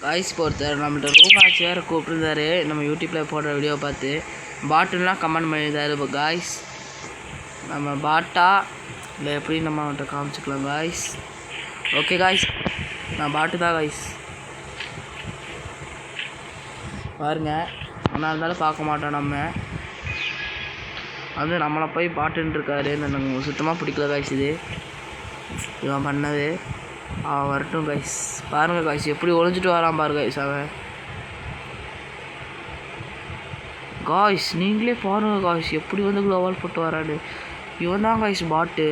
Guys பொறுத்தார் நம்மள்ட்ட room ஆச்சு வேறு கூப்பிட்டுருந்தாரு நம்ம யூடியூப்பில் போடுற வீடியோ பார்த்து பாட்டுலாம் கமெண்ட் பண்ணியிருந்தாரு. இப்போ காய்ஸ் நம்ம பாட்டா இல்லை எப்படி நம்ம அவன்கிட்ட காமிச்சிக்கலாம் காய்ஸ். ஓகே காய்ஸ், நான் பாட்டு தான் காய்ஸ். பாருங்க, ஆனால் இருந்தாலும் பார்க்க மாட்டோம். நம்ம வந்து நம்மளை போய் பாட்டுன்ட்ருக்காரு. எனக்கு சுத்தமாக பிடிக்கல காய்ஸ். இது இவன் பண்ணது. அவன் வரட்டும் காய்ஸ். பாருங்கள் காய்ஸ், எப்படி ஒழிஞ்சிட்டு வரான் பாரு காய்ஸ். அவன் காய்ஸ் நீங்களே பாருங்கள் காய்ஸ், எப்படி வந்து க்ளோவால் போட்டு வராடு. இவன் தான் காய்ஸ் பாட்டு.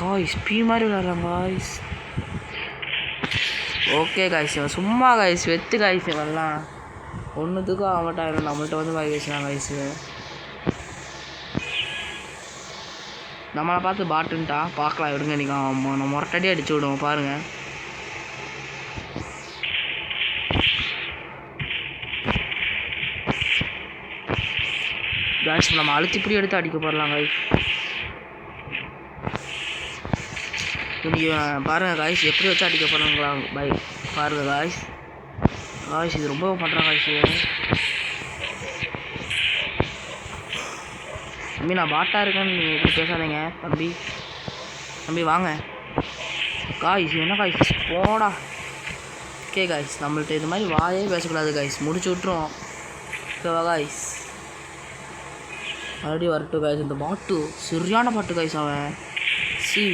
காய்ஸ் பீ மாதிரி விளாட்றான் காய்ஸ். ஓகே காய்ஸ், இவன் சும்மா காய்ஸ் வெத்து காய்ஸ். இவன்லாம் ஒன்றுத்துக்கும் அவன்கிட்ட நம்மள்கிட்ட வந்து வாய் பேசுகிறான் காய்ஸ். நம்மளை பார்த்து பாட்டுன்ட்டா பார்க்கலாம் விடுங்க. நீங்கள் நம்ம முரட்டடி அடிச்சு விடுவோம் பாருங்கள். காய்ஸ் நம்ம அழுத்திப்படி எடுத்து அடிக்க போடலாம் காய்ஸ். நீங்கள் பாருங்கள் காய்ஸ், எப்படி வச்சு அடிக்க போகிறாங்களா பை பாருங்கள் காய்ஸ். காய்ஸ் இது ரொம்ப பண்ணுறான் காய்ஸ். தம்பி நான் பாட்டாக இருக்கேன்னு நீங்கள் எப்படி பேசாதீங்க தம்பி. தம்பி வாங்க காய்ஸ். என்ன காய்ஸ் போடா. ஓகே காய்ஸ், நம்மள்ட்ட இது மாதிரி வாயே பேசக்கூடாது காய்ஸ். முடிச்சு விட்ருவோம். ஓகேவா காய்ஸ்? மறுபடியும் வரட்டும் காய்ஸ். இந்த பாட்டு சரியான பாட்டு காய்ஸ். அவன் சி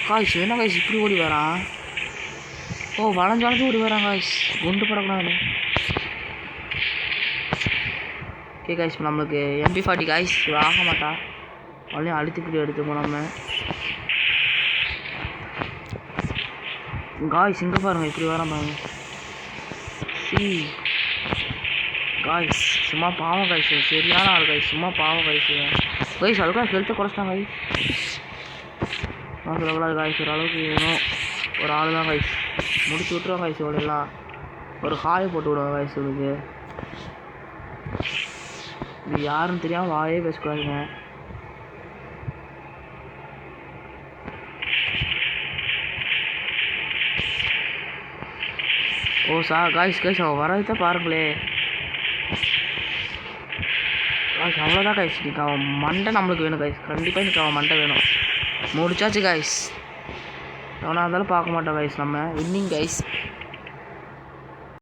காய்ஸ் என்ன காய்ஸ் இப்படி ஓடி வரான். ஓ வளைஞ்சு ஓடி வரான் காய்ஸ். குண்டு படக்கூடாது. ஓகே காய்ஸ், நம்மளுக்கு MP40 காய்ஸ் ஆக மாட்டா. அவ்வளோ அழுத்திப்படி எடுத்துப்போம் நம்ம காய்ஸ். இங்கே பாருங்கள் இப்படி வரான் பாருங்க. சி காய்ஸ் சும்மா பாவம் காய்ஸ். சரியான ஆள் காய்ஸ், சும்மா பாவம் காய்ஸ். காய்ஸ் அதுக்காக ஹெல்த்தை குறைச்சிட்டாங்க காய்ஸ். நான் சொல்லக்கூடாது காய்ஸ். ஓரளவுக்கு வேணும் ஒரு ஆள் தான் காய்ஸ். முடிச்சு விட்ருவோம் காய்ஸ். இவ்வளோலாம் ஒரு ஹாயை போட்டு விடுவோம் காய்ஸ். இவளுக்கு இது யாருன்னு தெரியாமல் வாயே பேசக்கூடாதுங்க. ஓ காய்ஸ் காய்ஸ் அவன் வரது தான் பாருங்களே காய்ஸ். அவ்வளோதான் காய்ஸ். இன்னைக்கு அவன் மண்டை நம்மளுக்கு வேணும் காய்ஸ். கண்டிப்பாக இன்னைக்கு அவன் மண்டை வேணும். முடிச்சாச்சு காய்ஸ். எவனாக இருந்தாலும் பார்க்க மாட்டோம் காய்ஸ். நம்ம வின்னிங் காய்ஸ்.